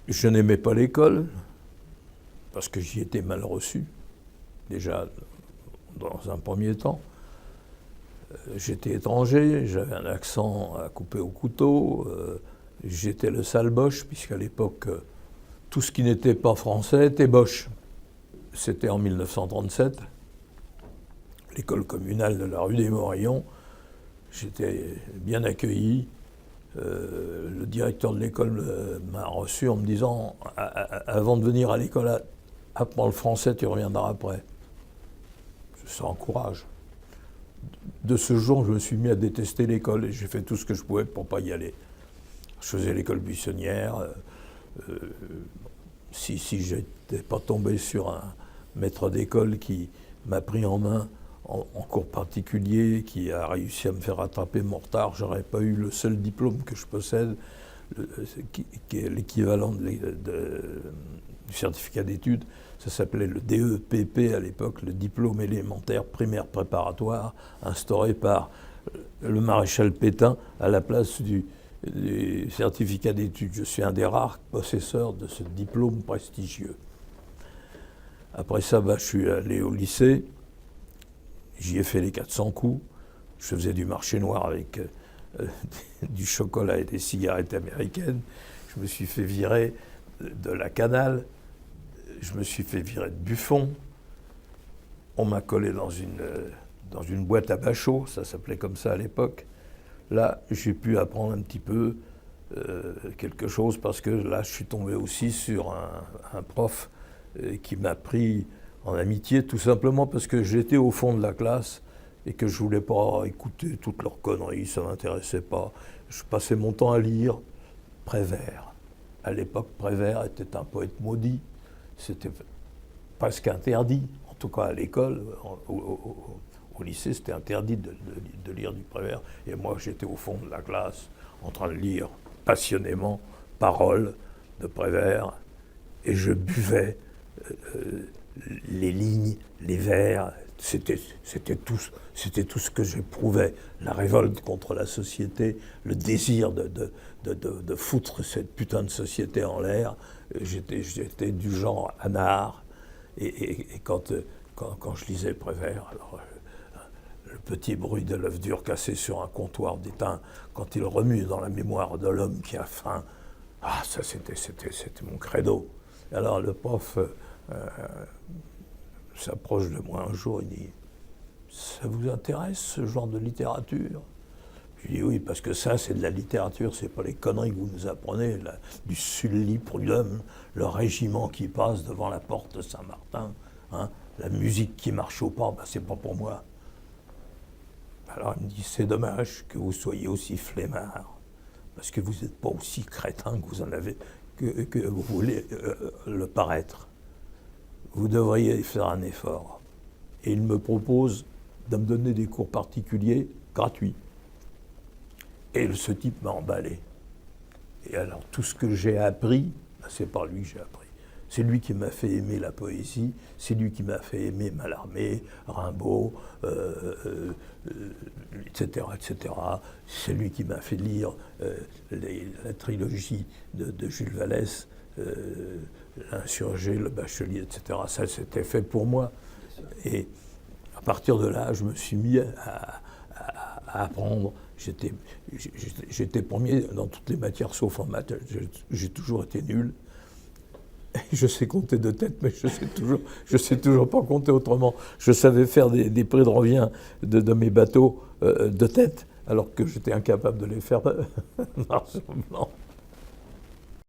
Je n'aimais pas l'école, parce que j'y étais mal reçu, déjà dans un premier temps. J'étais étranger, j'avais un accent à couper au couteau, j'étais le sale boche, puisqu'à l'époque, tout ce qui n'était pas français était boche. C'était en 1937, l'école communale de la rue des Morillons. J'étais bien accueilli. Le directeur de l'école m'a reçu en me disant « Avant de venir à l'école, apprends le français, tu reviendras après ». Ça encourage. De ce jour, je me suis mis à détester l'école et j'ai fait tout ce que je pouvais pour ne pas y aller. Je faisais l'école buissonnière. Si je n'étais pas tombé sur un maître d'école qui m'a pris en main en cours particulier, qui a réussi à me faire rattraper mon retard, j'aurais pas eu le seul diplôme que je possède, qui est l'équivalent du certificat d'études. Ça s'appelait le DEPP à l'époque, le diplôme élémentaire primaire préparatoire, instauré par le maréchal Pétain à la place du certificat d'études. Je suis un des rares possesseurs de ce diplôme prestigieux. Après ça, je suis allé au lycée. J'y ai fait les 400 coups. Je faisais du marché noir avec du chocolat et des cigarettes américaines. Je me suis fait virer de la Canale. Je me suis fait virer de Buffon. On m'a collé dans une boîte à bachot, ça s'appelait comme ça à l'époque. Là, j'ai pu apprendre un petit peu quelque chose parce que là, je suis tombé aussi sur un prof qui m'a pris en amitié, tout simplement parce que j'étais au fond de la classe et que je ne voulais pas écouter toutes leurs conneries, ça ne m'intéressait pas. Je passais mon temps à lire Prévert. À l'époque, Prévert était un poète maudit. C'était presque interdit, en tout cas à l'école, au lycée, c'était interdit de lire du Prévert. Et moi, j'étais au fond de la classe, en train de lire passionnément Paroles de Prévert, et je buvais les lignes, les vers. C'était tout ce que j'éprouvais, la révolte contre la société, le désir de foutre cette putain de société en l'air. J'étais du genre anard, et quand je lisais Prévert, alors, le petit bruit de l'œuf dur cassé sur un comptoir d'étain, quand il remue dans la mémoire de l'homme qui a faim, ah, ça c'était mon credo. Alors le prof s'approche de moi un jour, il dit « Ça vous intéresse, ce genre de littérature ?» Je dis « Oui, parce que ça, c'est de la littérature, c'est pas les conneries que vous nous apprenez, du Sully Prud'homme, le régiment qui passe devant la porte de Saint-Martin, hein, la musique qui marche au pas, c'est pas pour moi. » Alors il me dit « C'est dommage que vous soyez aussi flemmard, parce que vous n'êtes pas aussi crétin que vous en avez, que vous voulez le paraître. Vous devriez faire un effort. » Et il me propose de me donner des cours particuliers gratuits. Et ce type m'a emballé. Et alors tout ce que j'ai appris, c'est par lui que j'ai appris. C'est lui qui m'a fait aimer la poésie, c'est lui qui m'a fait aimer Mallarmé, Rimbaud, etc., etc. C'est lui qui m'a fait lire la trilogie de Jules Vallès, L'Insurgé, Le Bachelier, etc. Ça, c'était fait pour moi. Et à partir de là, je me suis mis à apprendre. J'étais premier dans toutes les matières sauf en maths. J'ai toujours été nul. Je sais compter de tête, mais je sais toujours pas compter autrement. Je savais faire des prix de revient de mes bateaux de tête, alors que j'étais incapable de les faire noir sur blanc.